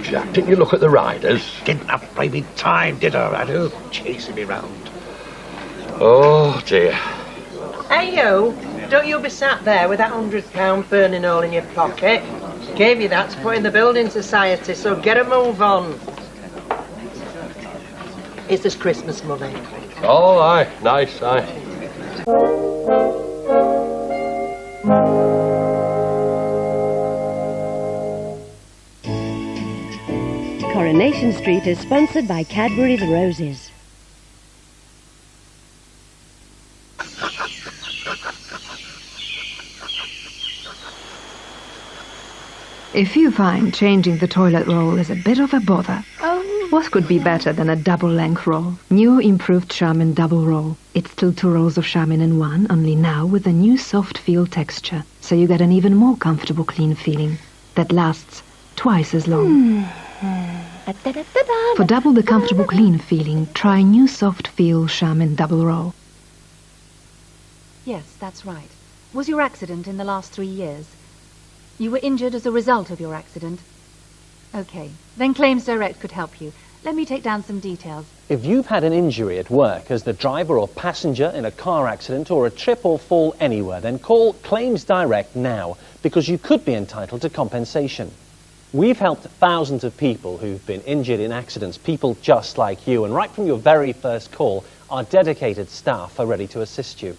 Jack. Didn't you look at the riders? Didn't have me time, did I, Radu? Chasing me round. Oh, dear. Hey, you, don't you be sat there with that £100 burning hole in your pocket. Gave you that to put in the building society, so get a move on. It's this Christmas money. Oh, aye. Nice, aye. Coronation Street is sponsored by Cadbury's Roses. If you find changing the toilet roll is a bit of a bother, what could be better than a double-length roll? New improved Charmin Double Roll. It's still 2 rolls of Charmin in one, only now with a new soft feel texture, so you get an even more comfortable clean feeling that lasts twice as long. For double the comfortable clean feeling, try new soft feel Charmin Double Roll. Yes, that's right. Was your accident in the last 3 years? You were injured as a result of your accident? Okay, then Claims Direct could help you. Let me take down some details. If you've had an injury at work as the driver or passenger in a car accident or a trip or fall anywhere, then call Claims Direct now, because you could be entitled to compensation. We've helped thousands of people who've been injured in accidents, people just like you, and right from your very first call, our dedicated staff are ready to assist you.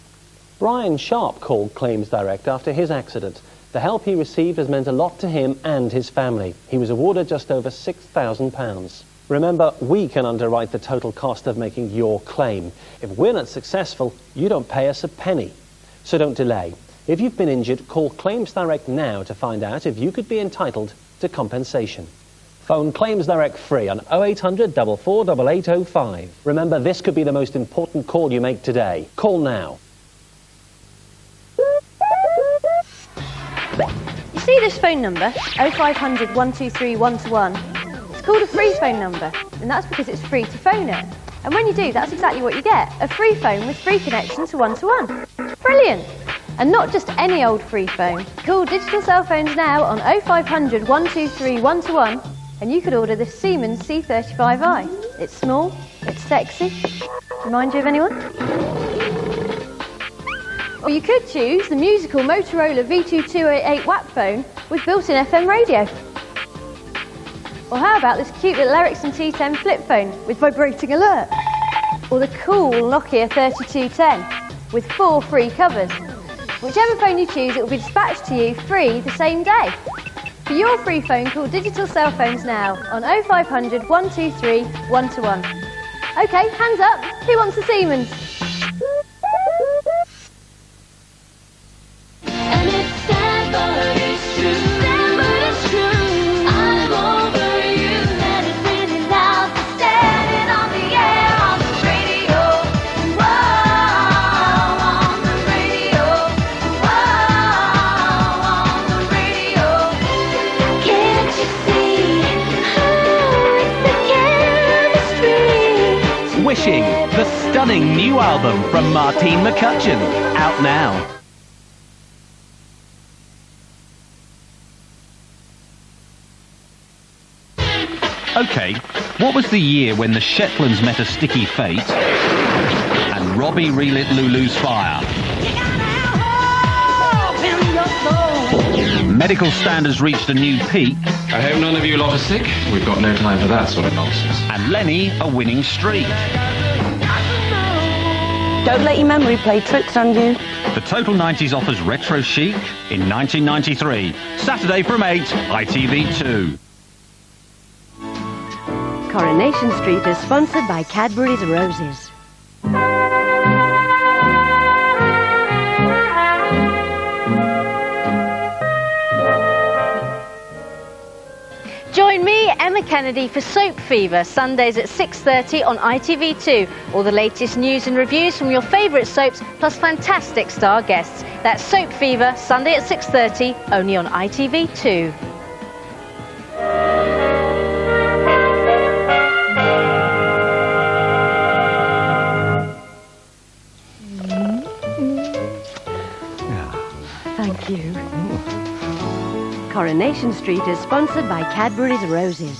Brian Sharp called Claims Direct after his accident. The help he received has meant a lot to him and his family. He was awarded just over £6,000. Remember, we can underwrite the total cost of making your claim. If we're not successful, you don't pay us a penny. So don't delay. If you've been injured, call Claims Direct now to find out if you could be entitled to compensation. Phone Claims Direct free on 0800 44 8805. Remember, this could be the most important call you make today. Call now. You see this phone number, 0500 123 121? It's called a free phone number, and that's because it's free to phone it. And when you do, that's exactly what you get, a free phone with free connection to one-to-one. Brilliant! And not just any old free phone. Call Digital Cell Phones now on 0500 123 121, and you could order this Siemens C35i. It's small, it's sexy. Remind you of anyone? Or you could choose the musical Motorola V2288 WAP phone with built-in FM radio. Or how about this cute little Ericsson T10 flip phone with vibrating alert? Or the cool Nokia 3210 with 4 free covers. Whichever phone you choose, it will be dispatched to you free the same day. For your free phone, call Digital Cell Phones now on 0500 123 121. OK, hands up. Who wants a Siemens? Wishing, the stunning new album from Martine McCutcheon, out now. Okay, what was the year when the Shetlands met a sticky fate and Robbie relit Lulu's fire? Medical standards reached a new peak. I hope none of you lot are sick. We've got no time for that sort of nonsense. And Lenny a winning streak. Don't let your memory play tricks on you. The Total 90s offers retro chic in 1993. Saturday from 8, ITV2. Coronation Street is sponsored by Cadbury's Roses. Join me, Emma Kennedy, for Soap Fever, Sundays at 6:30 on ITV2. All the latest news and reviews from your favourite soaps, plus fantastic star guests. That's Soap Fever, Sunday at 6:30, only on ITV2. Thank you. Coronation Street is sponsored by Cadbury's Roses.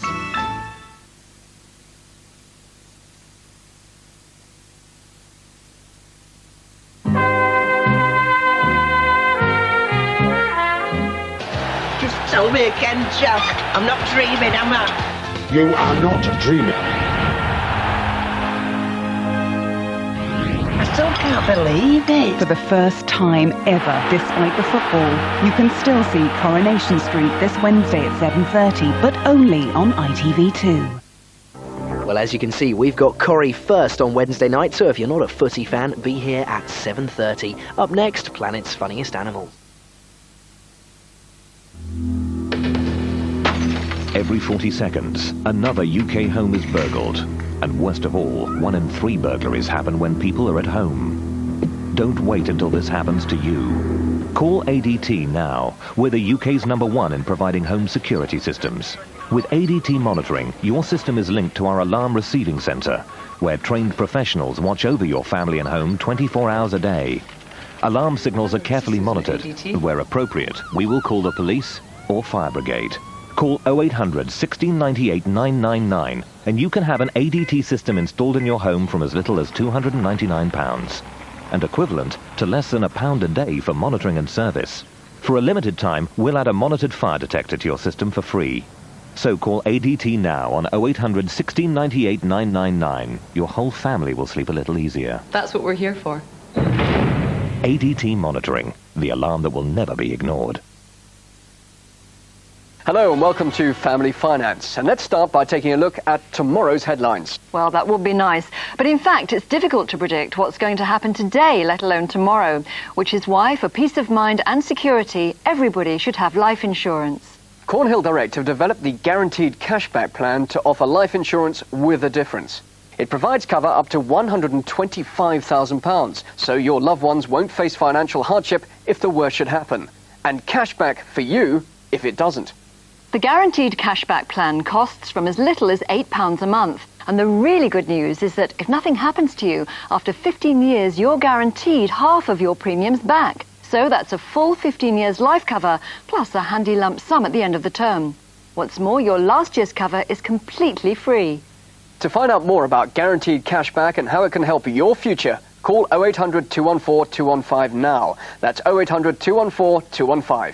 Just tell me again, Jack. I'm not dreaming, am I? You are not dreaming. I still can't believe it. For the first time ever, despite the football, you can still see Coronation Street this Wednesday at 7:30, but only on ITV2. Well, as you can see, we've got Corrie first on Wednesday night, so if you're not a footy fan, be here at 7:30. Up next, Planet's Funniest Animals. Every 40 seconds, another UK home is burgled. And worst of all, 1 in 3 burglaries happen when people are at home. Don't wait until this happens to you. Call ADT now. We're the UK's #1 in providing home security systems. With ADT monitoring, your system is linked to our alarm receiving centre, where trained professionals watch over your family and home 24 hours a day. Alarm signals are carefully monitored, and where appropriate, we will call the police or fire brigade. Call 0800 1698 999 and you can have an ADT system installed in your home from as little as £299, and equivalent to less than £1 a day for monitoring and service. For a limited time, we'll add a monitored fire detector to your system for free. So call ADT now on 0800 1698 999. Your whole family will sleep a little easier. That's what we're here for. ADT Monitoring, the alarm that will never be ignored. Hello and welcome to Family Finance. And let's start by taking a look at tomorrow's headlines. Well, that would be nice. But in fact, it's difficult to predict what's going to happen today, let alone tomorrow. Which is why, for peace of mind and security, everybody should have life insurance. Cornhill Direct have developed the Guaranteed Cashback Plan to offer life insurance with a difference. It provides cover up to £125,000, so your loved ones won't face financial hardship if the worst should happen. And cashback for you if it doesn't. The Guaranteed Cashback Plan costs from as little as £8 a month. And the really good news is that if nothing happens to you, after 15 years, you're guaranteed half of your premiums back. So that's a full 15 years life cover, plus a handy lump sum at the end of the term. What's more, your last year's cover is completely free. To find out more about Guaranteed Cashback and how it can help your future, call 0800 214 215 now. That's 0800 214 215.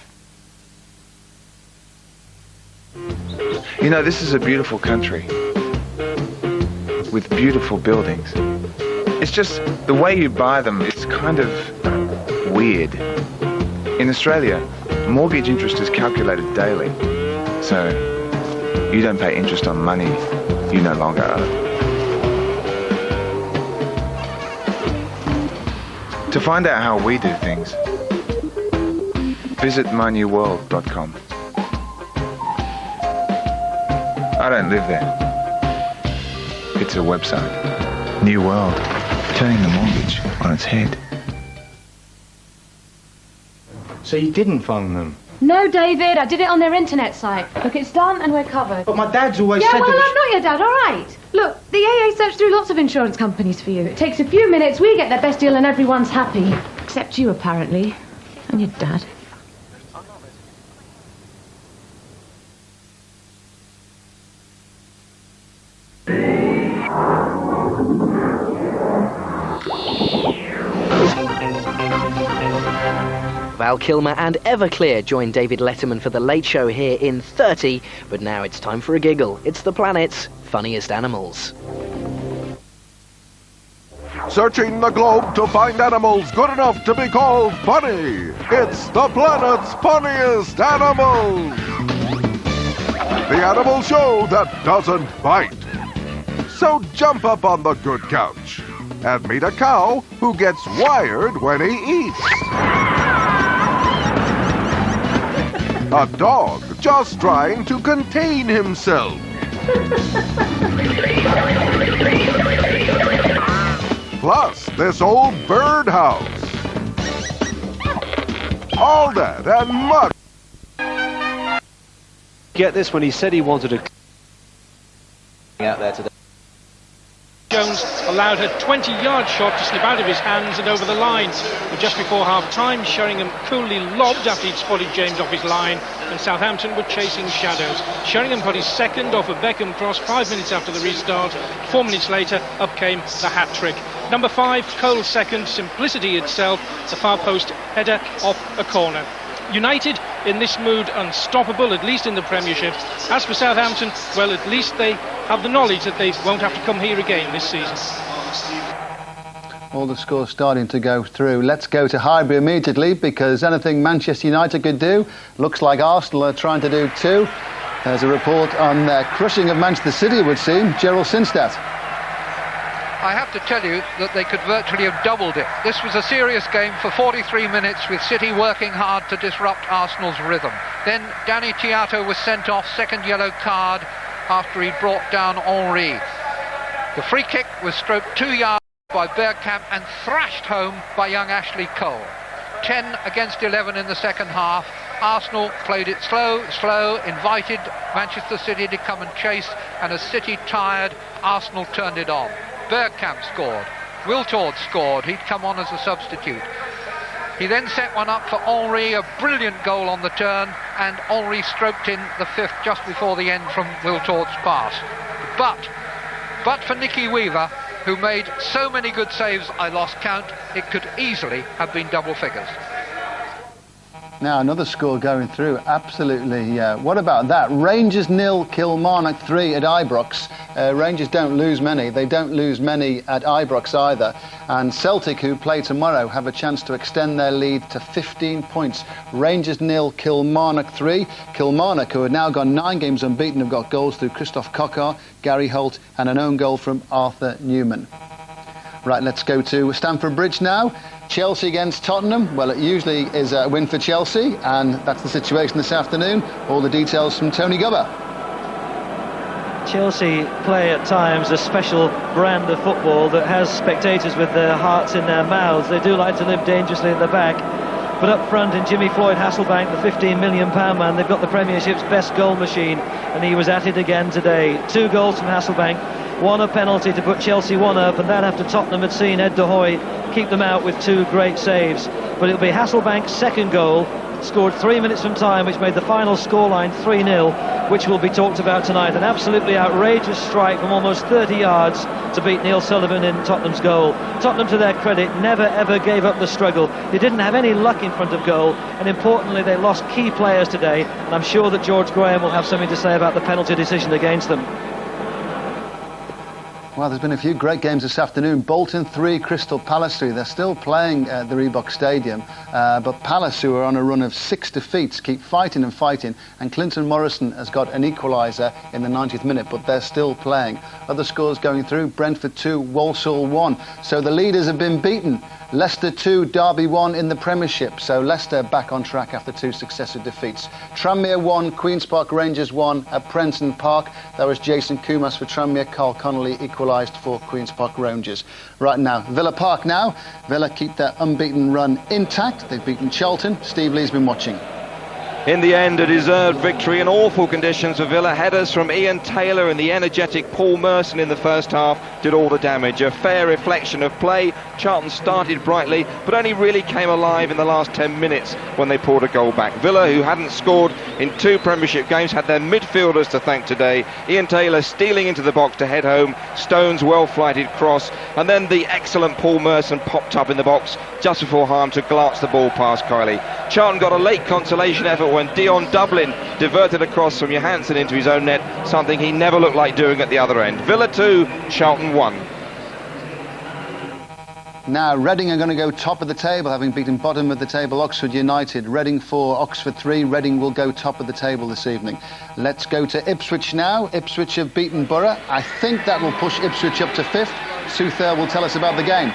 You know, this is a beautiful country with beautiful buildings. It's just the way you buy them, it's kind of weird. In Australia, mortgage interest is calculated daily. So you don't pay interest on money you no longer owe. To find out how we do things, visit mynewworld.com. I don't live there. It's a website. New World, turning the mortgage on its head. So you didn't phone them? No, David, I did it on their internet site. Look, it's done and we're covered. But my dad's always yeah, said well, that... I'm not your dad, all right. Look, the AA searched through lots of insurance companies for you. It takes a few minutes, we get their best deal and everyone's happy. Except you, apparently. And your dad. Val Kilmer and Everclear join David Letterman for The Late Show here in 30, but now it's time for a giggle. It's the planet's funniest animals. Searching the globe to find animals good enough to be called funny. It's the planet's funniest animals. The animal show that doesn't bite. So jump up on the good couch and meet a cow who gets wired when he eats. A dog just trying to contain himself. Plus, this old birdhouse. All that and much. Get this, when he said he wanted to... out there today. Jones allowed a 20-yard shot to slip out of his hands and over the line. But just before half-time, Sheringham coolly lobbed after he'd spotted James off his line, and Southampton were chasing shadows. Sheringham put his second off a Beckham cross 5 minutes after the restart. 4 minutes later, up came the hat-trick. Number 5, Cole's second, simplicity itself, the far post header off a corner. United in this mood unstoppable, at least in the Premiership. As for Southampton, well, at least they have the knowledge that they won't have to come here again this season. All the scores starting to go through. Let's go to Highbury immediately, because anything Manchester United could do, looks like Arsenal are trying to do too. There's a report on their crushing of Manchester City, it would seem. Gerald Sinstadt. I have to tell you that they could virtually have doubled it. This was a serious game for 43 minutes, with City working hard to disrupt Arsenal's rhythm. Then Danny Chiato was sent off, second yellow card, after he brought down Henry. The free kick was stroked 2 yards by Bergkamp and thrashed home by young Ashley Cole. 10 against 11 in the second half. Arsenal played it slow, invited Manchester City to come and chase, and as City tired, Arsenal turned it on. Bergkamp scored. Wiltord scored. He'd come on as a substitute. He then set one up for Henry, a brilliant goal on the turn, and Henry stroked in the fifth just before the end from Wiltord's pass. But for Nicky Weaver, who made so many good saves I lost count, it could easily have been double figures. Now another score going through, absolutely. What about that? Rangers 0, Kilmarnock 3 at Ibrox. Rangers don't lose many. They don't lose many at Ibrox either. And Celtic, who play tomorrow, have a chance to extend their lead to 15 points. Rangers 0, Kilmarnock 3. Kilmarnock, who have now gone 9 games unbeaten, have got goals through Christoph Kokar, Gary Holt and an own goal from Arthur Newman. Right, let's go to Stamford Bridge now. Chelsea against Tottenham. Well, it usually is a win for Chelsea, and that's the situation this afternoon. All the details from Tony Gubber. Chelsea play at times a special brand of football that has spectators with their hearts in their mouths. They do like to live dangerously at the back. But up front in Jimmy Floyd Hasselbank, the £15 million man, they've got the Premiership's best goal machine, and he was at it again today. 2 goals from Hasselbank, 1 a penalty to put Chelsea 1 up, and that after Tottenham had seen Ed de Hoy keep them out with 2 great saves. But it'll be Hasselbank's second goal, scored 3 minutes from time, which made the final scoreline 3-0, which will be talked about tonight. An absolutely outrageous strike from almost 30 yards to beat Neil Sullivan in Tottenham's goal. Tottenham, to their credit, never ever gave up the struggle. They didn't have any luck in front of goal, and importantly they lost key players today, and I'm sure that George Graham will have something to say about the penalty decision against them. Well, there's been a few great games this afternoon. Bolton 3, Crystal Palace 3. They're still playing at the Reebok Stadium, but Palace, who are on a run of 6 defeats, keep fighting and fighting, and Clinton Morrison has got an equaliser in the 90th minute, but they're still playing. Other scores going through: Brentford 2, Walsall 1. So the leaders have been beaten. Leicester 2, Derby 1 in the Premiership, so Leicester back on track after 2 successive defeats. Tranmere 1, Queen's Park Rangers 1 at Prenton Park. That was Jason Kumas for Tranmere, Carl Connolly equalised for Queen's Park Rangers. Right now, Villa Park now. Villa keep their unbeaten run intact. They've beaten Charlton. Steve Lee's been watching. In the end, a deserved victory in awful conditions for Villa. Headers from Ian Taylor and the energetic Paul Merson in the first half did all the damage. A fair reflection of play. Charlton started brightly, but only really came alive in the last 10 minutes when they poured a goal back. Villa, who hadn't scored in 2 Premiership games, had their midfielders to thank today. Ian Taylor stealing into the box to head home. Stone's well-flighted cross, and then the excellent Paul Merson popped up in the box just before harm to glance the ball past Kiley. Charlton got a late consolation effort when Dion Dublin diverted a cross from Johansson into his own net, something he never looked like doing at the other end. Villa 2, Charlton 1. Now Reading are going to go top of the table, having beaten bottom of the table Oxford United. Reading 4, Oxford 3. Reading will go top of the table this evening. Let's go to Ipswich now. Ipswich have beaten Borough. I think that will push Ipswich up to 5th. Sue Thurr will tell us about the game.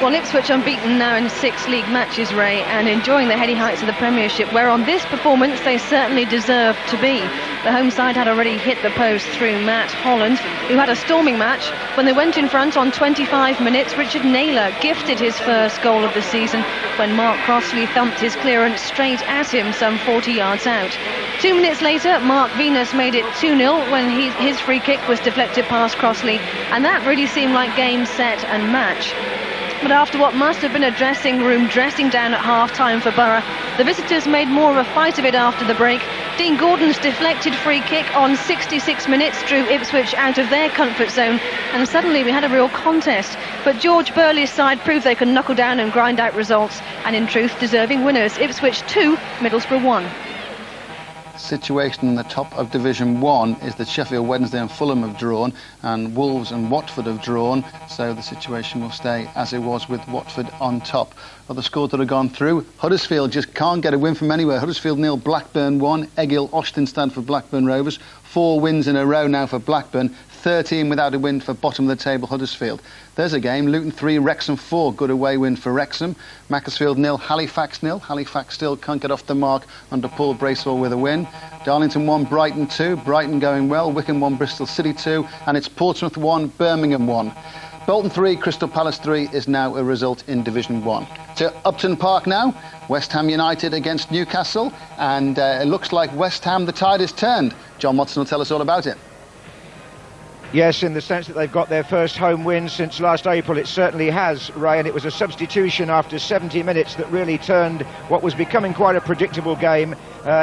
Well, Ipswich unbeaten now in 6 league matches, Ray, and enjoying the heady heights of the Premiership, where on this performance they certainly deserved to be. The home side had already hit the post through Matt Holland, who had a storming match. When they went in front on 25 minutes, Richard Naylor gifted his first goal of the season when Mark Crossley thumped his clearance straight at him some 40 yards out. 2 minutes later, Mark Venus made it 2-0 when his free kick was deflected past Crossley, and that really seemed like game, set and match. But after what must have been a dressing room dressing down at half-time for Borough, the visitors made more of a fight of it after the break. Dean Gordon's deflected free kick on 66 minutes drew Ipswich out of their comfort zone, and suddenly we had a real contest. But George Burley's side proved they could knuckle down and grind out results, and in truth, deserving winners. Ipswich 2, Middlesbrough 1. situation in the top of Division 1 is that Sheffield Wednesday and Fulham have drawn, and Wolves and Watford have drawn, so the situation will stay as it was with Watford on top. Other scores that have gone through: Huddersfield just can't get a win from anywhere. Huddersfield 0, Blackburn 1. Egil Ostenstad for Blackburn Rovers. 4 wins in a row now for Blackburn. 13 without a win for bottom of the table Huddersfield. There's a game: Luton 3, Wrexham 4. Good away win for Wrexham. Macclesfield 0, Halifax 0. Halifax still can't get off the mark under Paul Bracewell with a win. Darlington 1, Brighton 2. Brighton going well. Wycombe 1, Bristol City 2. And it's Portsmouth 1, Birmingham 1. Bolton 3, Crystal Palace 3 is now a result in Division 1. To Upton Park now. West Ham United against Newcastle. And it looks like West Ham, the tide is turned. John Watson will tell us all about it. Yes, in the sense that they've got their first home win since last April. It certainly has, Ray, and it was a substitution after 70 minutes that really turned what was becoming quite a predictable game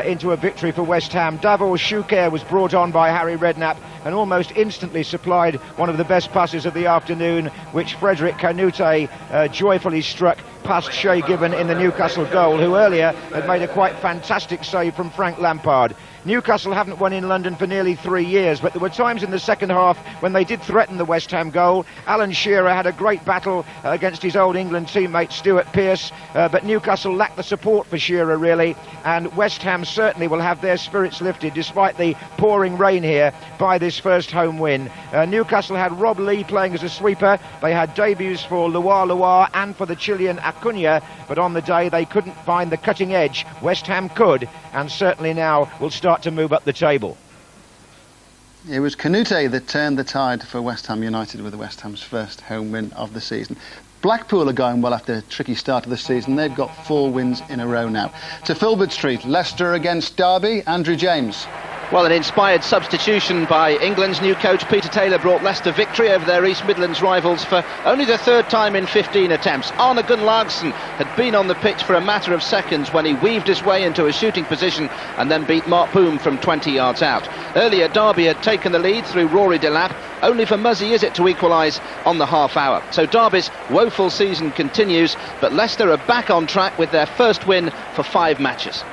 into a victory for West Ham. Davor Schuker was brought on by Harry Redknapp and almost instantly supplied one of the best passes of the afternoon, which Frederick Canute joyfully struck past Shay Given in the Newcastle goal, who earlier had made a quite fantastic save from Frank Lampard. Newcastle haven't won in London for nearly 3 years, but there were times in the second half when they did threaten the West Ham goal. Alan Shearer had a great battle against his old England teammate Stuart Pearce, but Newcastle lacked the support for Shearer really, and West Ham certainly will have their spirits lifted despite the pouring rain here by this first home win. Newcastle had Rob Lee playing as a sweeper. They had debuts for Loire and for the Chilean Acuna, but on the day they couldn't find the cutting edge. West Ham could, and certainly now will start to move up the table. It was Canute that turned the tide for West Ham United with West Ham's first home win of the season. Blackpool are going well after a tricky start of the season. They've got 4 wins in a row now. To Filbert Street, Leicester against Derby. Andrew James. Well, an inspired substitution by England's new coach Peter Taylor brought Leicester victory over their East Midlands rivals for only the 3rd time in 15 attempts. Arne Gunnlaugson had been on the pitch for a matter of seconds when he weaved his way into a shooting position and then beat Mark Poom from 20 yards out. Earlier, Derby had taken the lead through Rory Delap, only for Muzzy Izzet to equalise on the half hour. So Derby's woeful season continues, but Leicester are back on track with their first win for 5 matches.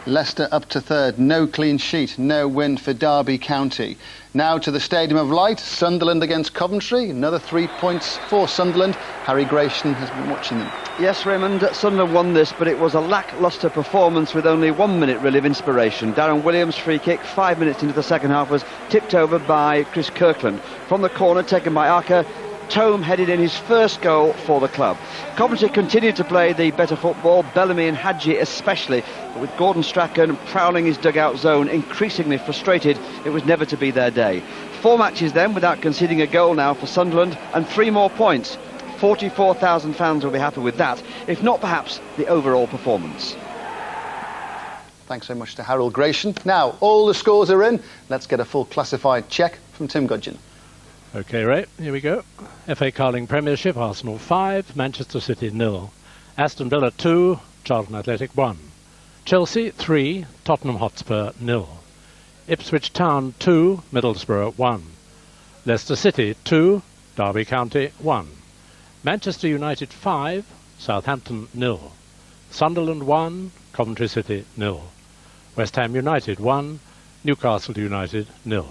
Leicester up to 3rd, no clean sheet, no win for Derby County. Now to the Stadium of Light, Sunderland against Coventry, another 3 points for Sunderland. Harry Grayson has been watching them. Yes, Raymond, Sunderland won this, but it was a lacklustre performance with only 1 minute really of inspiration. Darren Williams' free kick 5 minutes into the second half was tipped over by Chris Kirkland. From the corner taken by Arca, Tome headed in his first goal for the club. Coventry continued to play the better football, Bellamy and Hadji especially, but with Gordon Strachan prowling his dugout zone, increasingly frustrated, it was never to be their day. 4 matches then without conceding a goal now for Sunderland, and 3 more points. 44,000 fans will be happy with that, if not perhaps the overall performance. Thanks so much to Harold Grayson. Now, all the scores are in. Let's get a full classified check from Tim Gudgeon. OK, Ray, here we go. FA Carling Premiership, Arsenal 5, Manchester City 0. Aston Villa 2, Charlton Athletic 1. Chelsea 3, Tottenham Hotspur 0. Ipswich Town 2, Middlesbrough 1. Leicester City 2, Derby County 1. Manchester United 5, Southampton 0. Sunderland 1, Coventry City 0. West Ham United 1, Newcastle United 0.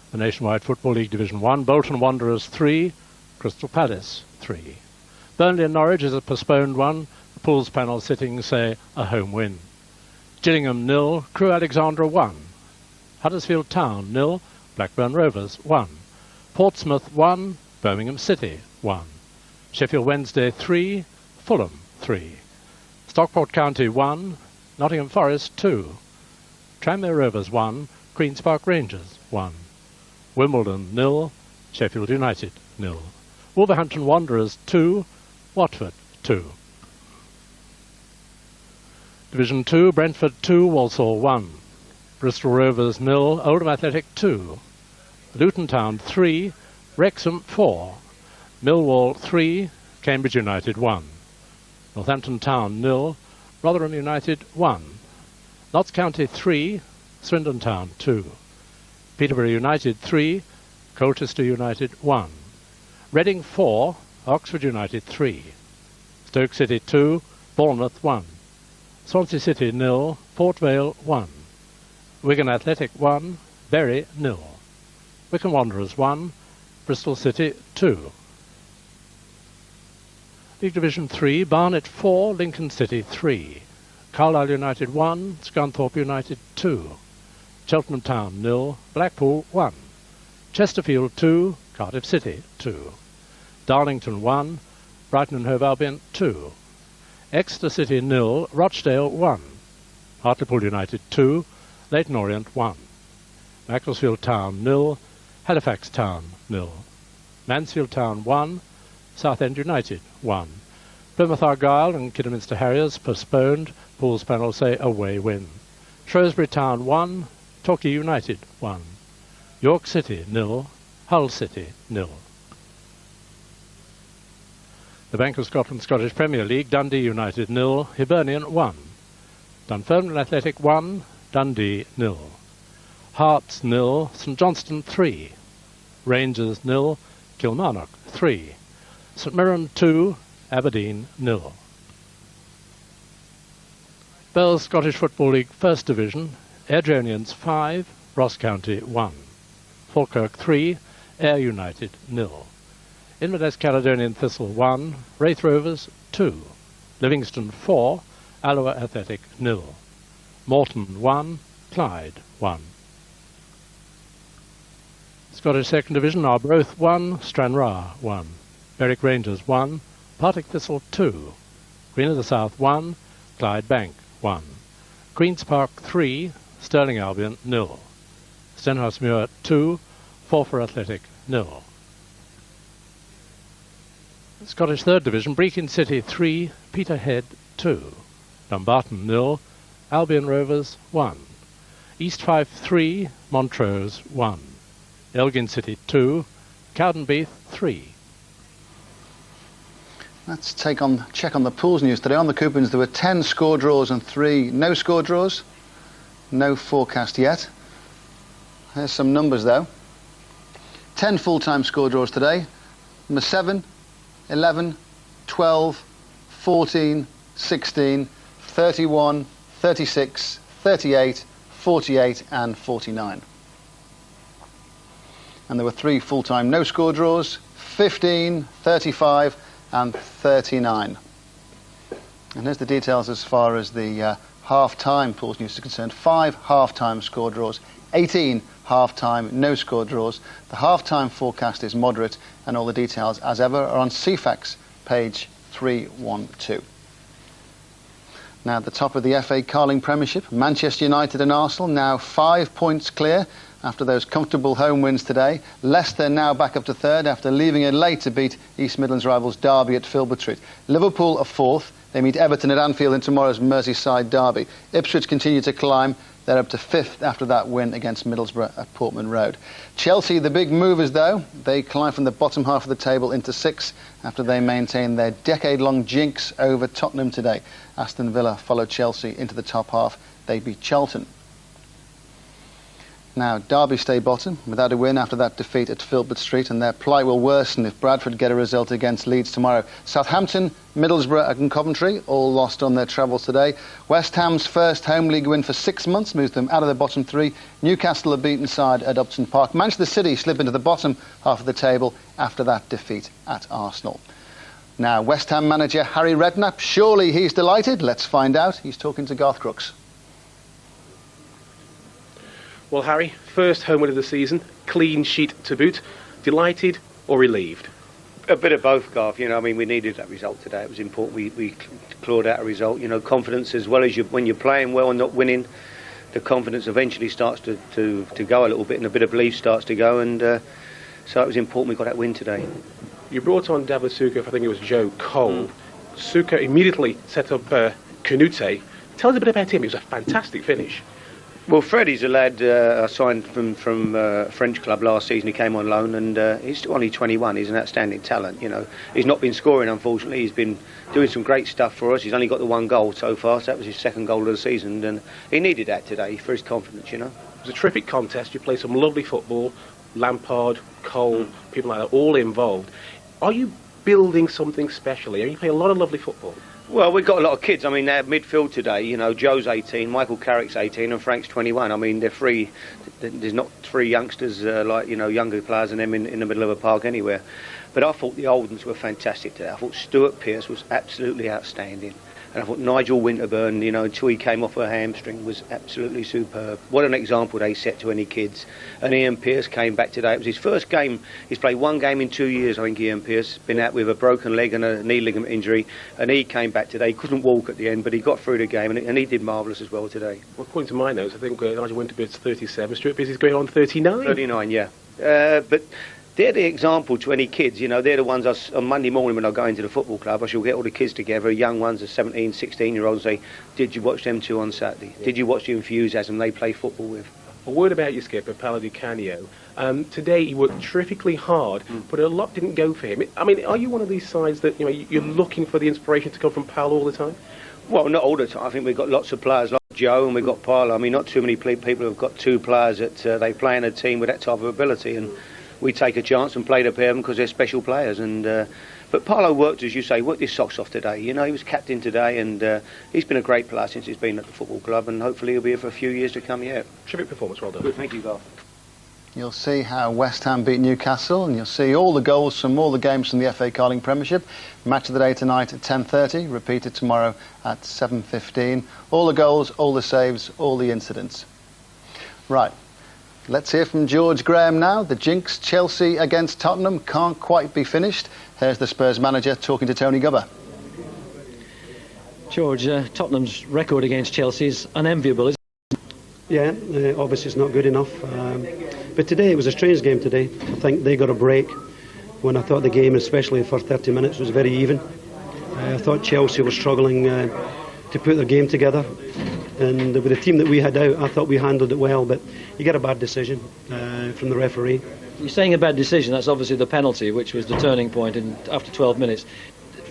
The Nationwide Football League Division 1, Bolton Wanderers 3, Crystal Palace 3. Burnley and Norwich is a postponed one. The Pools panel sitting say a home win. Gillingham 0, Crewe Alexandra 1. Huddersfield Town 0, Blackburn Rovers 1. Portsmouth 1, Birmingham City 1. Sheffield Wednesday 3, Fulham 3. Stockport County 1, Nottingham Forest 2. Tranmere Rovers 1, Queen's Park Rangers 1. Wimbledon 0, Sheffield United 0. Wolverhampton Wanderers 2, Watford 2. Division 2, Brentford 2, Walsall 1. Bristol Rovers 0, Oldham Athletic 2. Luton Town 3, Wrexham 4. Millwall 3, Cambridge United 1. Northampton Town 0, Rotherham United 1. Notts County 3, Swindon Town 2. Peterborough United 3, Colchester United 1. Reading 4, Oxford United 3. Stoke City 2, Bournemouth 1. Swansea City 0, Port Vale 1. Wigan Athletic 1, Bury 0. Wycombe Wanderers 1, Bristol City 2. League Division 3, Barnet 4, Lincoln City 3. Carlisle United 1, Scunthorpe United 2. Cheltenham Town 0, Blackpool 1. Chesterfield 2, Cardiff City 2. Darlington 1, Brighton and Hove Albion 2. Exeter City 0, Rochdale 1. Hartlepool United 2, Leyton Orient 1. Macclesfield Town 0, Halifax Town 0. Mansfield Town 1, Southend United 1. Plymouth Argyle and Kidderminster Harriers postponed. Pool's panel say away win. Shrewsbury Town 1, Torquay United 1. York City 0, Hull City 0. The Bank of Scotland Scottish Premier League, Dundee United 0, Hibernian 1. Dunfermline Athletic 1, Dundee 0. Hearts 0, St Johnstone 3. Rangers 0, Kilmarnock 3. St Mirren 2, Aberdeen 0. Bell's Scottish Football League First Division, Airdronians 5, Ross County 1. Falkirk 3, Ayr United 0. Inverness Caledonian Thistle 1, Wraith Rovers 2. Livingston 4, Alloa Athletic 0. Morton 1, Clyde 1. Scottish Second Division, Arbroath 1, Stranraer 1. Berwick Rangers 1, Partick Thistle 2. Queen of the South 1, Clyde Bank 1. Queen's Park 3, Stirling Albion 0. Stenhousemuir 2, Forfar Athletic 0. Scottish Third Division, Brechin City 3, Peterhead 2. Dumbarton 0, Albion Rovers 1. East Fife 3, Montrose 1. Elgin City 2, Cowdenbeath 3. Let's check on the pools news today. On the coupons there were 10 score draws and 3 no score draws. No forecast yet. There's some numbers though. 10 full-time score draws today. Number 7, 11, 12, 14, 16, 31, 36, 38, 48 and 49. And there were 3 full-time no score draws, 15, 35 and 39. And here's the details as far as the half-time pools news is concerned. 5 half-time score draws, 18 half-time no score draws. The half-time forecast is moderate, and all the details as ever are on CFAX page 312. Now at the top of the FA Carling Premiership, Manchester United and Arsenal now 5 points clear after those comfortable home wins today. Leicester now back up to third after leaving it late to beat East Midlands rivals Derby at Filbert Street. Liverpool are fourth. They meet Everton at Anfield in tomorrow's Merseyside derby. Ipswich continue to climb. They're up to fifth after that win against Middlesbrough at Portman Road. Chelsea, the big movers though, they climb from the bottom half of the table into 6th after they maintain their decade-long jinx over Tottenham today. Aston Villa followed Chelsea into the top half. They beat Charlton. Now, Derby stay bottom without a win after that defeat at Filbert Street, and their plight will worsen if Bradford get a result against Leeds tomorrow. Southampton, Middlesbrough and Coventry all lost on their travels today. West Ham's first home league win for 6 months moves them out of the bottom 3. Newcastle are beaten side at Upton Park. Manchester City slip into the bottom half of the table after that defeat at Arsenal. Now, West Ham manager Harry Redknapp, surely he's delighted. Let's find out. He's talking to Garth Crooks. Well, Harry, first home win of the season, clean sheet to boot. Delighted or relieved? A bit of both, Garth. You know, I mean, we needed that result today. It was important. We clawed out a result. You know, confidence as well as when you're playing well and not winning, the confidence eventually starts to go a little bit, and a bit of belief starts to go. And so it was important we got that win today. You brought on David Suker, I think it was Joe Cole. Suker immediately set up Canute. Tell us a bit about him. It was a fantastic finish. Well, Freddie's a lad I signed from a French club last season. He came on loan, and he's only 21. He's an outstanding talent. You know, he's not been scoring, unfortunately. He's been doing some great stuff for us. He's only got the 1 goal so far, so that was his 2nd goal of the season, and he needed that today for his confidence. You know, it was a terrific contest. You played some lovely football. Lampard, Cole, people like that, all involved. Are you building something specially? Are you playing a lot of lovely football? Well, we've got a lot of kids. I mean, they're midfield today. You know, Joe's 18, Michael Carrick's 18, and Frank's 21. I mean, they're free. There's not three youngsters like, you know, younger players than them in the middle of a park anywhere. But I thought the Oldens were fantastic today. I thought Stuart Pearce was absolutely outstanding. And I thought Nigel Winterburn, you know, until he came off a hamstring, was absolutely superb. What an example they set to any kids. And Ian Pearce came back today. It was his first game. He's played one game in 2 years, I think, Ian Pearce. Been out with a broken leg and a knee ligament injury. And he came back today. He couldn't walk at the end, but he got through the game. And he did marvellous as well today. Well, according to my notes, I think Nigel Winterburn's 37. Stuart Pearce is going on 39. 39, yeah. But they're the example to any kids, you know. They're the ones on Monday morning when I go into the football club, I shall get all the kids together, young ones, the 17, 16-year-olds, say, did you watch them two on Saturday? Did you watch the enthusiasm they play football with? A word about your skipper, Paolo Di Canio. Today he worked terrifically hard, but a lot didn't go for him. I mean, are you one of these sides that, you know, you're looking for the inspiration to come from Paolo all the time? Well, not all the time. I think we've got lots of players like Joe and we've got Paolo. I mean, not too many people have got two players that they play in a team with that type of ability, and we take a chance and play the pair of them because they're special players. And but Paolo worked, as you say, worked his socks off today. You know, he was captain today, and he's been a great player since he's been at the football club, and hopefully he'll be here for a few years to come yet. Terrific performance, well done. Good, thank you, Garth. You'll see how West Ham beat Newcastle, and you'll see all the goals from all the games from the FA Carling Premiership. Match of the day tonight at 10:30, repeated tomorrow at 7:15. All the goals, all the saves, all the incidents. Right. Let's hear from George Graham now. The jinx, Chelsea against Tottenham, can't quite be finished. Here's the Spurs manager talking to Tony Gubber. George, Tottenham's record against Chelsea is unenviable, isn't it? Yeah, obviously it's not good enough. But today it was a strange game today. I think they got a break when I thought the game, especially the first 30 minutes, was very even. I thought Chelsea was struggling to put their game together. And with the team that we had out, I thought we handled it well, but you get a bad decision from the referee. You're saying a bad decision, that's obviously the penalty, which was the turning point after 12 minutes.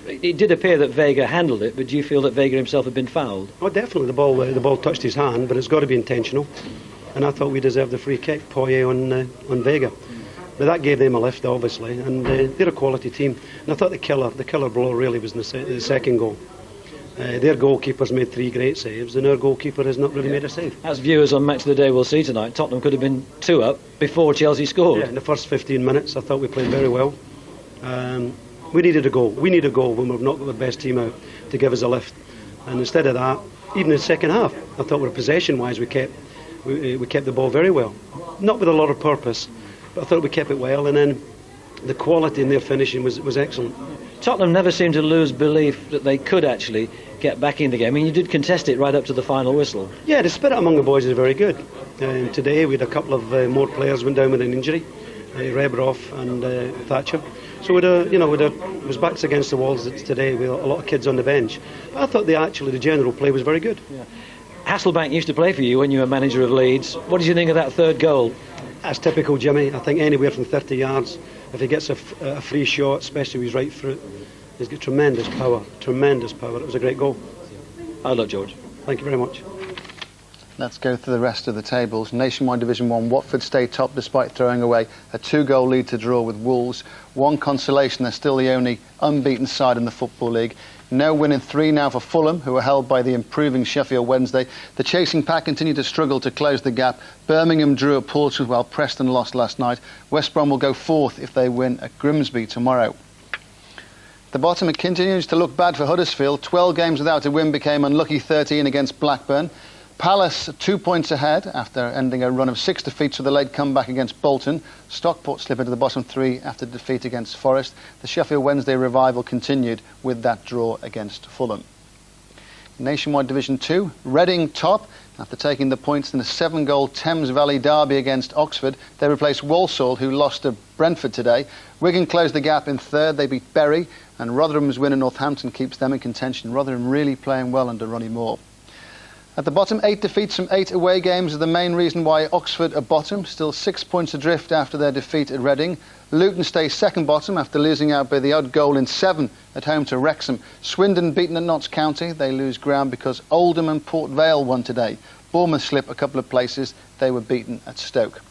It did appear that Vega handled it, but do you feel that Vega himself had been fouled? Oh, definitely. The ball touched his hand, but it's got to be intentional. And I thought we deserved the free kick, Poirier on Vega. But that gave them a lift, obviously, and they're a quality team. And I thought the killer blow really was in the second goal. Their goalkeeper's made 3 great saves, and our goalkeeper has not really made a save. As viewers on Match of the Day will see tonight, Tottenham could have been 2 up before Chelsea scored. Yeah, in the first 15 minutes, I thought we played very well. We needed a goal. We need a goal when we've not got the best team out to give us a lift. And instead of that, even in the second half, I thought possession-wise we kept the ball very well. Not with a lot of purpose, but I thought we kept it well. And then the quality in their finishing was excellent. Tottenham never seemed to lose belief that they could actually get back in the game. I mean, you did contest it right up to the final whistle. Yeah, the spirit among the boys is very good. Today we had a couple of more players went down with an injury, Rebrov and Thatcher. So it was backs against the walls today with a lot of kids on the bench. But I thought the general play was very good. Yeah. Hasselbank used to play for you when you were manager of Leeds. What did you think of that third goal? That's typical Jimmy. I think anywhere from 30 yards, if he gets a free shot, especially with his right foot, he's got tremendous power. It was a great goal. Hard luck, George. Thank you very much. Let's go through the rest of the tables. Nationwide Division 1, Watford stay top despite throwing away a 2-goal lead to draw with Wolves. One consolation, they're still the only unbeaten side in the Football League. No win in 3 now for Fulham, who are held by the improving Sheffield Wednesday. The chasing pack continue to struggle to close the gap. Birmingham drew at Portsmouth while Preston lost last night. West Brom will go 4th if they win at Grimsby tomorrow. The bottom, it continues to look bad for Huddersfield. 12 games without a win became unlucky 13 against Blackburn. Palace 2 points ahead after ending a run of 6 defeats with a late comeback against Bolton. Stockport slip into the bottom 3 after defeat against Forest. The Sheffield Wednesday revival continued with that draw against Fulham. Nationwide Division 2, Reading top after taking the points in a 7-goal Thames Valley derby against Oxford. They replaced Walsall, who lost to Brentford today. Wigan closed the gap in 3rd. They beat Bury, and Rotherham's win in Northampton keeps them in contention. Rotherham really playing well under Ronnie Moore. At the bottom, 8 defeats from 8 away games are the main reason why Oxford are bottom, still 6 points adrift after their defeat at Reading. Luton stays second bottom after losing out by the odd goal in 7 at home to Wrexham. Swindon beaten at Notts County. They lose ground because Oldham and Port Vale won today. Bournemouth slip a couple of places. They were beaten at Stoke.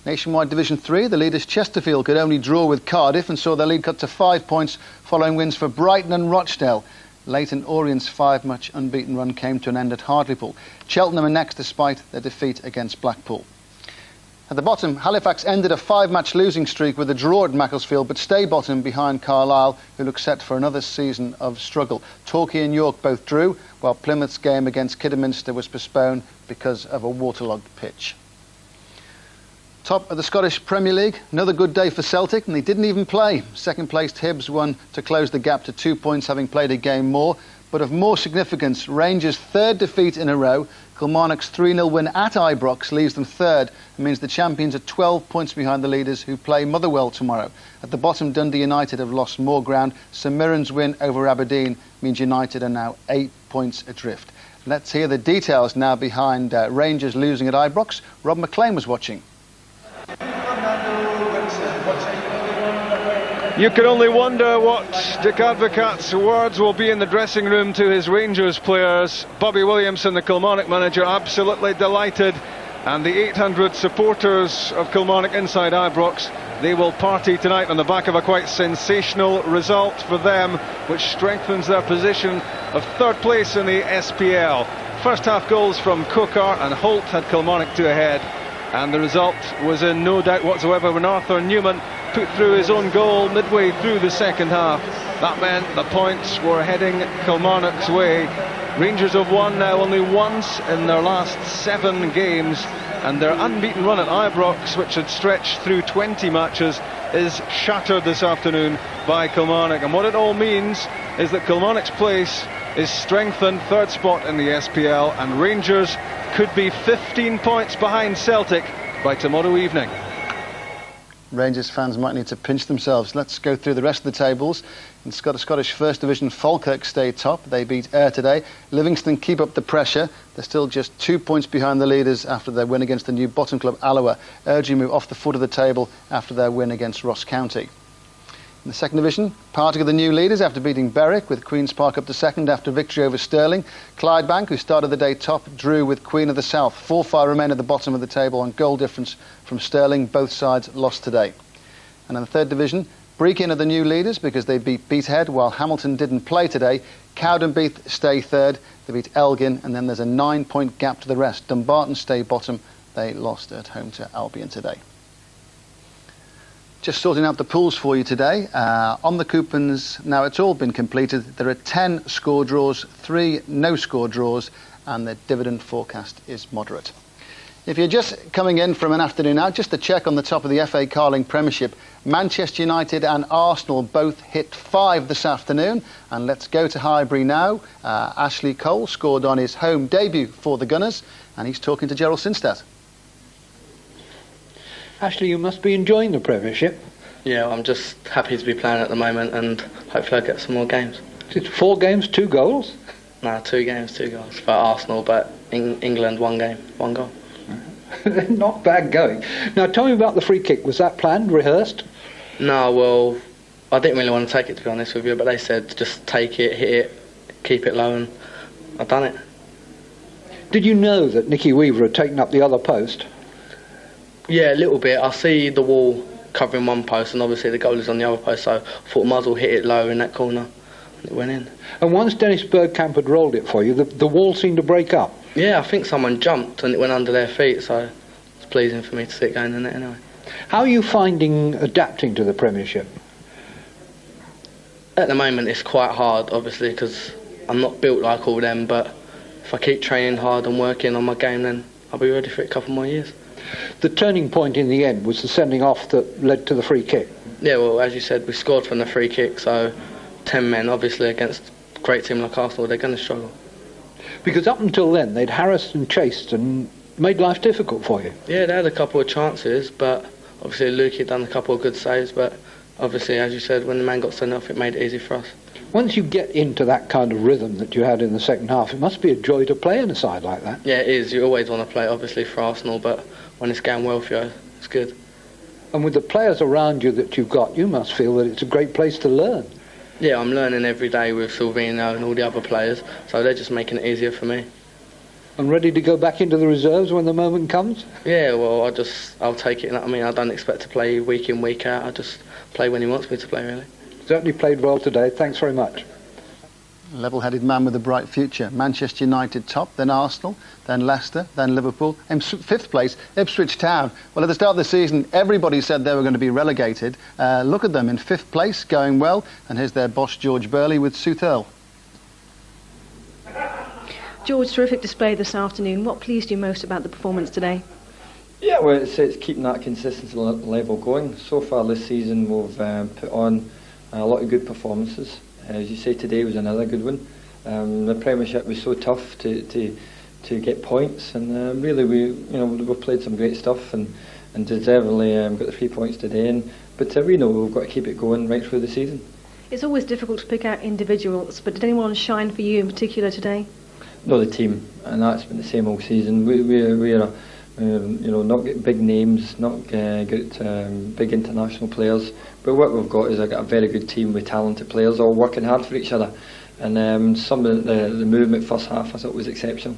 Nationwide Division 3, the leaders Chesterfield could only draw with Cardiff and saw their lead cut to 5 points following wins for Brighton and Rochdale. Leyton Orient's 5-match unbeaten run came to an end at Hartlepool. Cheltenham are next despite their defeat against Blackpool. At the bottom, Halifax ended a 5-match losing streak with a draw at Macclesfield, but stay bottom behind Carlisle, who look set for another season of struggle. Torquay and York both drew, while Plymouth's game against Kidderminster was postponed because of a waterlogged pitch. Top of the Scottish Premier League, another good day for Celtic, and they didn't even play. Second-placed Hibs won to close the gap to 2 points, having played a game more. But of more significance, Rangers' third defeat in a row. Kilmarnock's 3-0 win at Ibrox leaves them third and means the champions are 12 points behind the leaders, who play Motherwell tomorrow. At the bottom, Dundee United have lost more ground. St Mirren's win over Aberdeen means United are now 8 points adrift. Let's hear the details now behind Rangers losing at Ibrox. Rob McLean was watching. You can only wonder what Dick Advocat's words will be in the dressing room to his Rangers players. Bobby Williamson, the Kilmarnock manager, absolutely delighted, and the 800 supporters of Kilmarnock inside Ibrox, they will party tonight on the back of a quite sensational result for them, which strengthens their position of third place in the SPL. First half goals from Coker and Holt had Kilmarnock 2 ahead, and the result was in no doubt whatsoever when Arthur Newman put through his own goal midway through the second half. That meant the points were heading Kilmarnock's way. Rangers have won now only once in their last 7 games, and their unbeaten run at Ibrox, which had stretched through 20 matches, is shattered this afternoon by Kilmarnock. And what it all means is that Kilmarnock's place is strengthened, third spot in the SPL, and Rangers could be 15 points behind Celtic by tomorrow evening. Rangers fans might need to pinch themselves. Let's go through the rest of the tables. In Scottish First Division, Falkirk stay top. They beat Ayr today. Livingston keep up the pressure. They're still just 2 points behind the leaders after their win against the new bottom club Alloa. Urging move off the foot of the table after their win against Ross County. In the second division, Partick are the new leaders after beating Berwick, with Queen's Park up to second after victory over Stirling. Clydebank, who started the day top, drew with Queen of the South. Forfar remain at the bottom of the table on goal difference from Stirling. Both sides lost today. And in the third division, Brechin are the new leaders because they beat Peterhead, while Hamilton didn't play today. Cowdenbeath stay third. They beat Elgin, and then there's a 9-point gap to the rest. Dumbarton stay bottom. They lost at home to Albion today. Just sorting out the pools for you today. On the coupons, now it's all been completed. There are 10 score draws, 3 no-score draws, and the dividend forecast is moderate. If you're just coming in from an afternoon out, just to check on the top of the FA Carling Premiership, Manchester United and Arsenal both hit 5 this afternoon. And let's go to Highbury now. Ashley Cole scored on his home debut for the Gunners, and he's talking to Gerald Sinstadt. Ashley, you must be enjoying the Premiership. Yeah, I'm just happy to be playing at the moment, and hopefully I'll get some more games. It's 4 games, 2 goals? No, 2 games, 2 goals for Arsenal, but England 1 game, 1 goal. Not bad going. Now tell me about the free kick. Was that planned, rehearsed? No, well, I didn't really want to take it, to be honest with you, but they said just take it, hit it, keep it low, and I've done it. Did you know that Nicky Weaver had taken up the other post? Yeah, a little bit. I see the wall covering one post, and obviously the goal is on the other post, so I thought I might as well hit it low in that corner, and it went in. And once Dennis Bergkamp had rolled it for you, the wall seemed to break up. Yeah, I think someone jumped and it went under their feet, so it's pleasing for me to see it going in it anyway. How are you finding adapting to the Premiership? At the moment it's quite hard, obviously, because I'm not built like all them, but if I keep training hard and working on my game, then I'll be ready for it a couple more years. The turning point in the end was the sending off that led to the free kick. Yeah, well, as you said, we scored from the free kick, so 10 men, obviously, against a great team like Arsenal, they're going to struggle. Because up until then, they'd harassed and chased and made life difficult for you. Yeah, they had a couple of chances, but obviously Lukey had done a couple of good saves, but obviously, as you said, when the man got sent off, it made it easy for us. Once you get into that kind of rhythm that you had in the second half, it must be a joy to play in a side like that. Yeah, it is. You always want to play, obviously, for Arsenal, but when it's going well for you, it's good. And with the players around you that you've got, you must feel that it's a great place to learn. Yeah, I'm learning every day with Silvino and all the other players, so they're just making it easier for me. And ready to go back into the reserves when the moment comes? Yeah, well, I'll take it. I mean, I don't expect to play week in, week out. I just play when he wants me to play, really. Certainly played well today. Thanks very much. Level-headed man with a bright future. Manchester United top, then Arsenal, then Leicester, then Liverpool. In 5th place, Ipswich Town. Well, at the start of the season, everybody said they were going to be relegated. Look at them in 5th place, going well. And here's their boss, George Burley, with South Earl. George, terrific display this afternoon. What pleased you most about the performance today? Yeah, well, it's keeping that consistency level going. So far this season, we've put on a lot of good performances. As you say, today was another good one. The Premiership was so tough to get points, and really we've played some great stuff and deservedly got the 3 points today. But we know we've got to keep it going right through the season. It's always difficult to pick out individuals, but did anyone shine for you in particular today? No, the team, and that's been the same all season. We're not get big names, not get big international players, but what we've got is a very good team with talented players all working hard for each other, and some of the movement first half I thought was exceptional.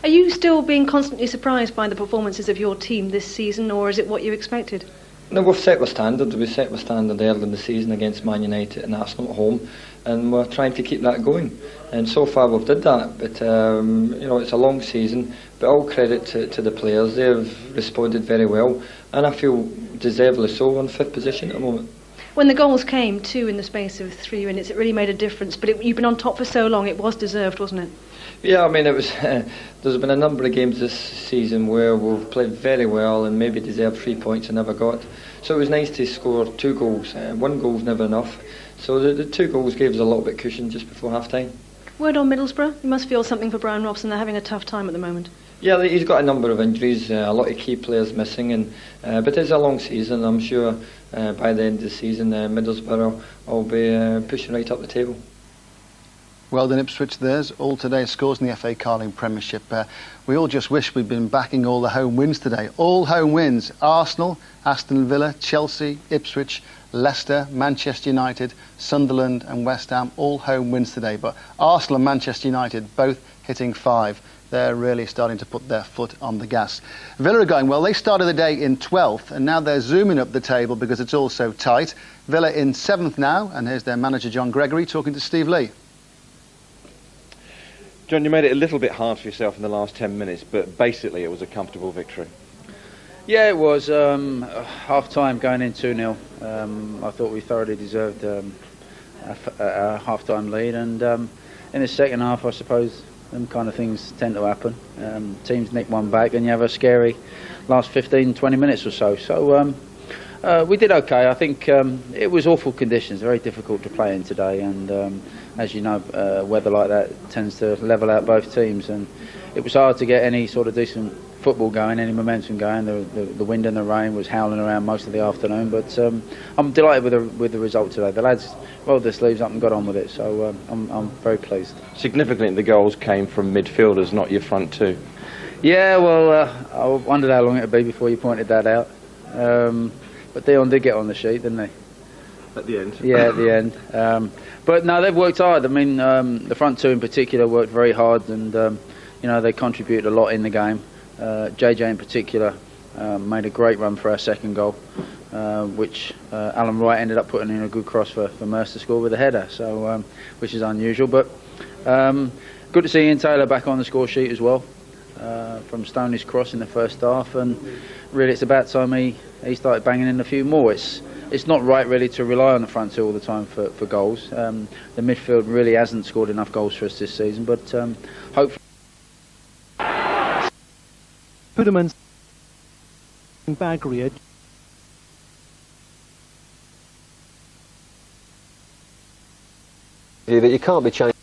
Are you still being constantly surprised by the performances of your team this season, or is it what you expected? No, we've set the standard. We set the standard early in the season against Man United and Arsenal at home, and we're trying to keep that going. And so far we've did that, but it's a long season. But all credit to the players. They've responded very well, and I feel deservedly so on 5th position at the moment. When the goals came, 2 in the space of 3 minutes, it really made a difference. But you've been on top for so long, it was deserved, wasn't it? Yeah, I mean, it was. There's been a number of games this season where we've played very well and maybe deserved 3 points and never got. So it was nice to score 2 goals. 1 goal's never enough. So the 2 goals gave us a little bit of cushion just before half time. Word on Middlesbrough, you must feel something for Brian Robson. They're having a tough time at the moment. Yeah, he's got a number of injuries, a lot of key players missing, but it's a long season. I'm sure by the end of the season, Middlesbrough will be pushing right up the table. Well done, Ipswich. There's all today's scores in the FA Carling Premiership. We all just wish we'd been backing all the home wins today. All home wins. Arsenal, Aston Villa, Chelsea, Ipswich, Leicester, Manchester United, Sunderland and West Ham, all home wins today. But Arsenal and Manchester United both hitting 5. They're really starting to put their foot on the gas. Villa are going well. They started the day in 12th, and now they're zooming up the table because it's all so tight. Villa in 7th now, and here's their manager John Gregory talking to Steve Lee. John, you made it a little bit hard for yourself in the last 10 minutes, but basically it was a comfortable victory. Yeah, it was. Half-time going in 2-0. I thought we thoroughly deserved a half-time lead, and in the second half, I suppose, them kind of things tend to happen. Teams nick one back, and you have a scary last 15-20 minutes or so. So we did okay. I think it was awful conditions, very difficult to play in today, and as you know, weather like that tends to level out both teams, and it was hard to get any sort of decent football going, any momentum going. The wind and the rain was howling around most of the afternoon, but I'm delighted with the result today. The lads rolled their sleeves up and got on with it, so I'm very pleased. Significantly, the goals came from midfielders, not your front two. Yeah, well, I wondered how long it would be before you pointed that out. But Dion did get on the sheet, didn't he? At the end. Yeah, at the end. But no, they've worked hard. I mean, the front two in particular worked very hard, and they contributed a lot in the game. JJ in particular made a great run for our second goal, which Alan Wright ended up putting in a good cross for Mercer to score with a header, so which is unusual. But good to see Ian Taylor back on the score sheet as well, from Stoney's cross in the first half, and really it's about time he started banging in a few more. It's not right really to rely on the front two all the time for goals. The midfield really hasn't scored enough goals for us this season, but hopefully. Puderman Bagria. That you can't be changed.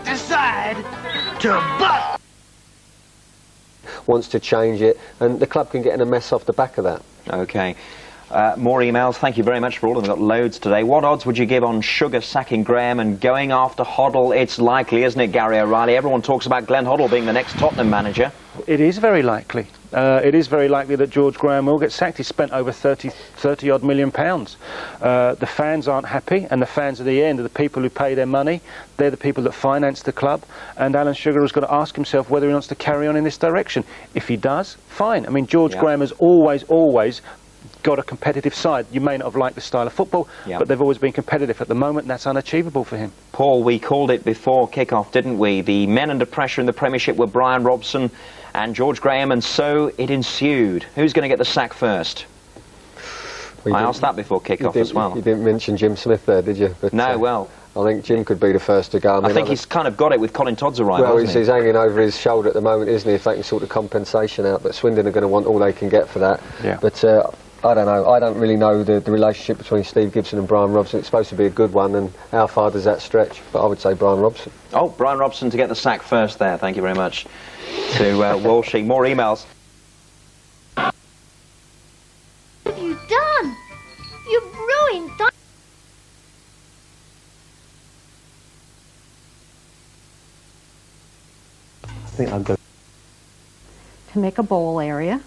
Decide to butt. Wants to change it, and the club can get in a mess off the back of that. Okay. More emails. Thank you very much for all of them. We've got loads today. What odds would you give on Sugar sacking Graham and going after Hoddle? It's likely, isn't it, Gary O'Reilly? Everyone talks about Glenn Hoddle being the next Tottenham manager. It is very likely. It is very likely that George Graham will get sacked. He's spent over 30 odd million pounds. The fans aren't happy, and the fans at the end are the people who pay their money. They're the people that finance the club, and Alan Sugar has got to ask himself whether he wants to carry on in this direction. If he does, fine. I mean, George Graham has always got a competitive side. You may not have liked the style of football, but they've always been competitive. At the moment, that's unachievable for him. Paul, we called it before kick-off, didn't we? The men under pressure in the Premiership were Brian Robson and George Graham, and so it ensued. Who's going to get the sack first? I asked that before kick-off as well. You didn't mention Jim Smith there, did you? But, no, well... I think Jim could be the first to go. I think he's kind of got it with Colin Todd's arrival. Well, he's hanging over his shoulder at the moment, isn't he, if they can sort of compensation out. But Swindon are going to want all they can get for that. Yeah. But I don't know. I don't really know the relationship between Steve Gibson and Brian Robson. It's supposed to be a good one, and how far does that stretch? But I would say Brian Robson. Oh, Brian Robson to get the sack first there. Thank you very much to Walshy. More emails. What have you done? You've ruined... I think I'd go to make a bowl area.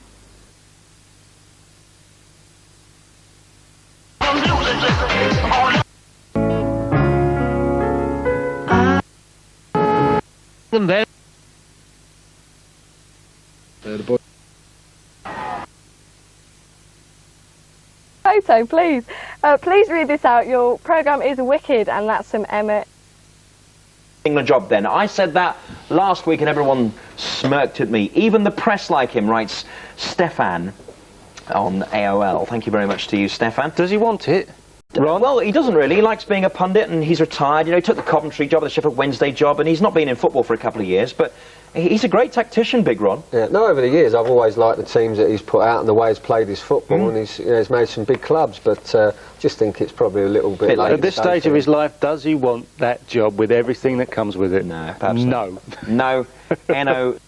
And then photo, please. Please read this out. Your programme is wicked, and that's from Emma. England job then. I said that last week and everyone smirked at me. Even the press like him, writes Stefan on AOL. Thank you very much to you, Stefan. Does he want it? Ron? Well, he doesn't really. He likes being a pundit and he's retired. You know, he took the Coventry job, the Sheffield Wednesday job, and he's not been in football for a couple of years, but he's a great tactician, Big Ron. Yeah, no, over the years I've always liked the teams that he's put out and the way he's played his football, and he's made some big clubs, but just think it's probably a little bit late. At this stage of his life, does he want that job with everything that comes with it? No, perhaps no. No. N-O...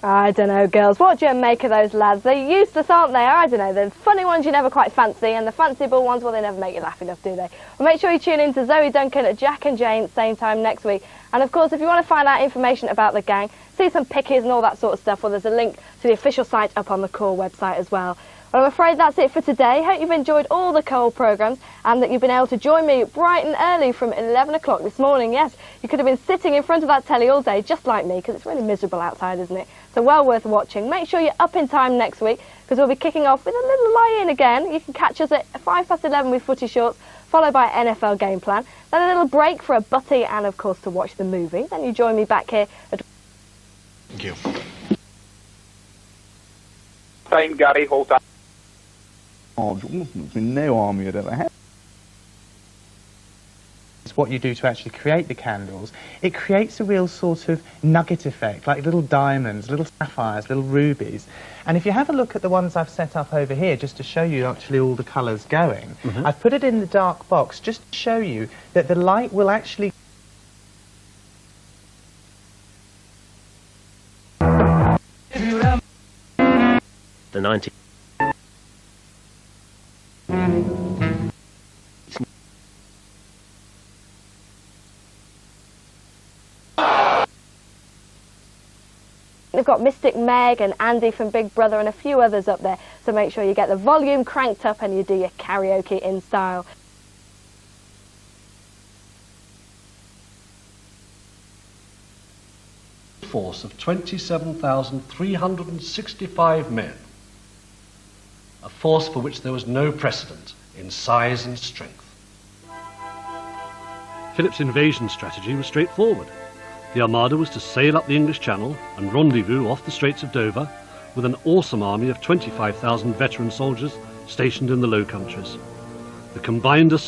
I don't know, girls. What do you make of those lads? They're useless, aren't they? I don't know. The funny ones you never quite fancy, and the fanciable ones, well, they never make you laugh enough, do they? Well, make sure you tune in to Zoe Duncan at Jack and Jane, same time next week. And, of course, if you want to find out information about the gang, see some pickies and all that sort of stuff, well, there's a link to the official site up on the Core website as well. Well, I'm afraid that's it for today. Hope you've enjoyed all the Cole programmes and that you've been able to join me bright and early from 11 o'clock this morning. Yes, you could have been sitting in front of that telly all day, just like me, because it's really miserable outside, isn't it? So well worth watching. Make sure you're up in time next week, because we'll be kicking off with a little lie-in again. You can catch us at 11:05 with Footy Shorts, followed by NFL Game Plan. Then a little break for a butty and, of course, to watch the movie. Then you join me back here at... Thank you. Time, Gary, hold on. There's been no army I'd ever had. It's what you do to actually create the candles. It creates a real sort of nugget effect, like little diamonds, little sapphires, little rubies. And if you have a look at the ones I've set up over here, just to show you actually all the colours going, I've put it in the dark box just to show you that the light will actually... The 90. They've got Mystic Meg and Andy from Big Brother and a few others up there, so make sure you get the volume cranked up and you do your karaoke in style. Force of 27,365 men. A force for which there was no precedent in size and strength. Philip's invasion strategy was straightforward. The Armada was to sail up the English Channel and rendezvous off the Straits of Dover with an awesome army of 25,000 veteran soldiers stationed in the Low Countries. The combined